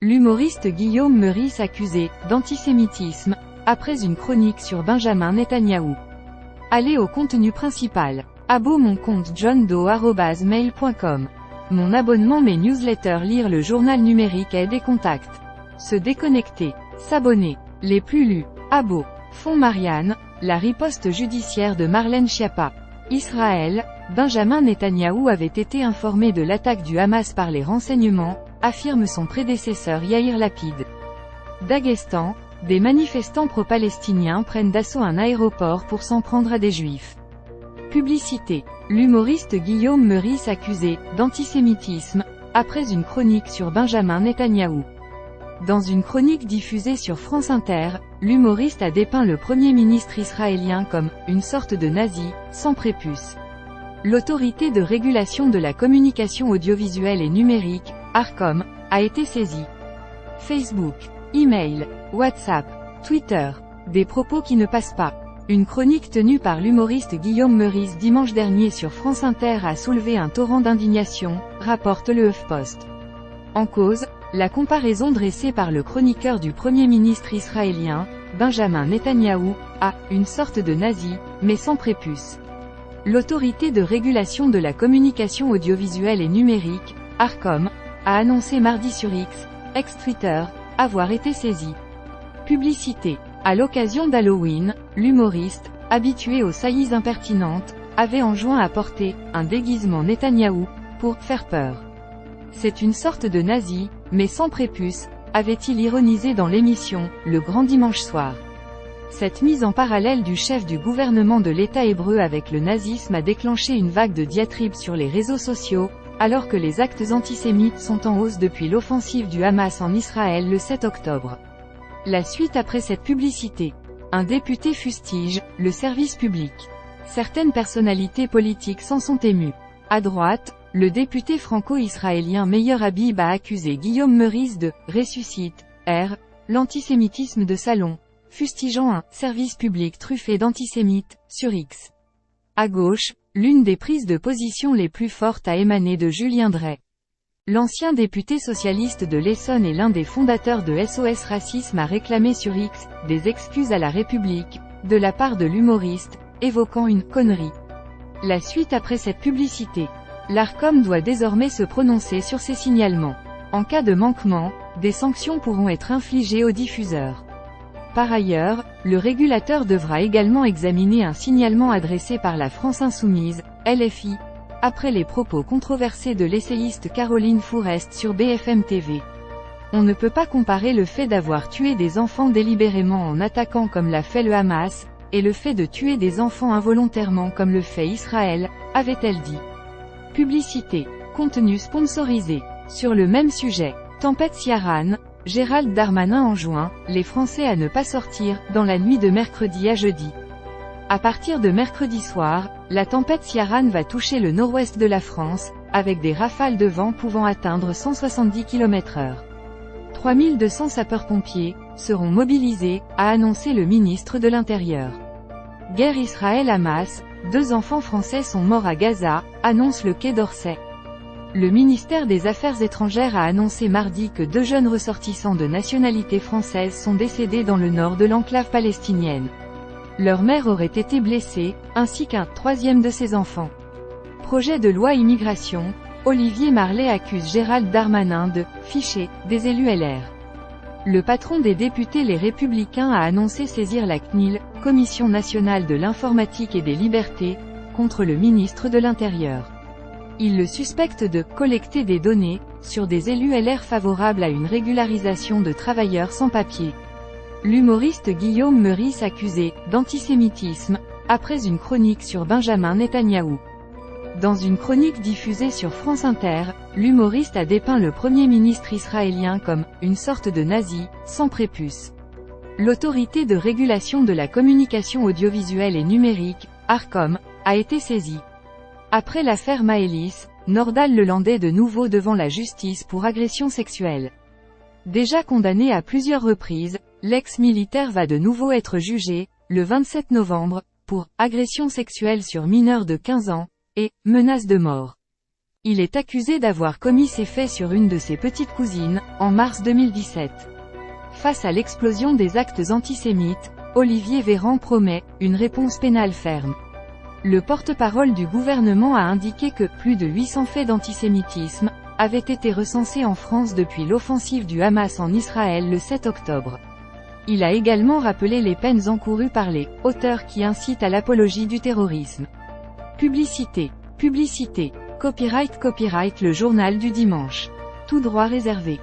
L'humoriste Guillaume Meurice accusé d'antisémitisme, après une chronique sur Benjamin Netanyahou. Allez au contenu principal. Abo mon compte johndoe@mail.com. Mon abonnement, mes newsletters, lire le journal numérique, aide et contact. Se déconnecter. S'abonner. Les plus lus. Abo. Fond Marianne, la riposte judiciaire de Marlène Schiappa. Israël, Benjamin Netanyahou avait été informé de l'attaque du Hamas par les renseignements, affirme son prédécesseur Yair Lapid. Daghestan, des manifestants pro-palestiniens prennent d'assaut un aéroport pour s'en prendre à des juifs. Publicité. L'humoriste Guillaume Meurice accusé d'antisémitisme, après une chronique sur Benjamin Netanyahou. Dans une chronique diffusée sur France Inter, l'humoriste a dépeint le Premier ministre israélien comme « une sorte de nazi, sans prépuce ». L'autorité de régulation de la communication audiovisuelle et numérique, ARCOM, a été saisie. Facebook, email, WhatsApp, Twitter, des propos qui ne passent pas. Une chronique tenue par l'humoriste Guillaume Meurice dimanche dernier sur France Inter a soulevé un torrent d'indignation, rapporte le HuffPost. En cause, la comparaison dressée par le chroniqueur du Premier ministre israélien, Benjamin Netanyahou, à « une sorte de nazi, mais sans prépuce ». L'autorité de régulation de la communication audiovisuelle et numérique, ARCOM, a annoncé mardi sur X, ex-Twitter, avoir été saisie. Publicité. À l'occasion d'Halloween, l'humoriste, habitué aux saillies impertinentes, avait enjoint à porter un déguisement Netanyahou pour faire peur. C'est une sorte de nazi, mais sans prépuce, avait-il ironisé dans l'émission Le Grand Dimanche Soir. Cette mise en parallèle du chef du gouvernement de l'État hébreu avec le nazisme a déclenché une vague de diatribes sur les réseaux sociaux, alors que les actes antisémites sont en hausse depuis l'offensive du Hamas en Israël le 7 octobre. La suite après cette publicité. Un député fustige le service public. Certaines personnalités politiques s'en sont émues. À droite, le député franco-israélien Meir Habib a accusé Guillaume Meurice de « ressuscite, l'antisémitisme de salon », fustigeant un « service public truffé d'antisémites » sur X. À gauche, l'une des prises de position les plus fortes a émané de Julien Drey. L'ancien député socialiste de l'Essonne et l'un des fondateurs de SOS Racisme a réclamé sur X « des excuses à la République » de la part de l'humoriste, évoquant une « connerie ». La suite après cette publicité. L'ARCOM doit désormais se prononcer sur ces signalements. En cas de manquement, des sanctions pourront être infligées aux diffuseurs. Par ailleurs, le régulateur devra également examiner un signalement adressé par la France Insoumise, LFI, après les propos controversés de l'essayiste Caroline Fourest sur BFM TV. On ne peut pas comparer le fait d'avoir tué des enfants délibérément en attaquant comme l'a fait le Hamas, et le fait de tuer des enfants involontairement comme le fait Israël, avait-elle dit. Publicité. Contenu sponsorisé. Sur le même sujet. Tempête Ciarán, Gérald Darmanin enjoint les Français à ne pas sortir dans la nuit de mercredi à jeudi. À partir de mercredi soir, la tempête Ciarán va toucher le nord-ouest de la France, avec des rafales de vent pouvant atteindre 170 km/h. 3200 sapeurs-pompiers seront mobilisés, a annoncé le ministre de l'Intérieur. Guerre Israël-Hamas, 2 enfants français sont morts à Gaza, annonce le Quai d'Orsay. Le ministère des Affaires étrangères a annoncé mardi que 2 jeunes ressortissants de nationalité française sont décédés dans le nord de l'enclave palestinienne. Leur mère aurait été blessée, ainsi qu'un 3e de ses enfants. Projet de loi immigration, Olivier Marleix accuse Gérald Darmanin de « ficher » des élus LR. Le patron des députés Les Républicains a annoncé saisir la CNIL, Commission nationale de l'informatique et des libertés, contre le ministre de l'Intérieur. Il le suspecte de « collecter des données » sur des élus LR favorables à une régularisation de travailleurs sans papier. L'humoriste Guillaume Meurice accusé d'antisémitisme, après une chronique sur Benjamin Netanyahou. Dans une chronique diffusée sur France Inter, l'humoriste a dépeint le Premier ministre israélien comme « une sorte de nazi, sans prépuce ». L'autorité de régulation de la communication audiovisuelle et numérique, ARCOM, a été saisie. Après l'affaire Maëlys, Nordal Lelandais est de nouveau devant la justice pour agression sexuelle. Déjà condamné à plusieurs reprises, l'ex-militaire va de nouveau être jugé, le 27 novembre, pour agression sexuelle sur mineur de 15 ans, et menace de mort. Il est accusé d'avoir commis ces faits sur une de ses petites cousines, en mars 2017. Face à l'explosion des actes antisémites, Olivier Véran promet une réponse pénale ferme. Le porte-parole du gouvernement a indiqué que plus de 800 faits d'antisémitisme avaient été recensés en France depuis l'offensive du Hamas en Israël le 7 octobre. Il a également rappelé les peines encourues par les auteurs qui incitent à l'apologie du terrorisme. Publicité. Publicité. Copyright le journal du dimanche. Tout droit réservé.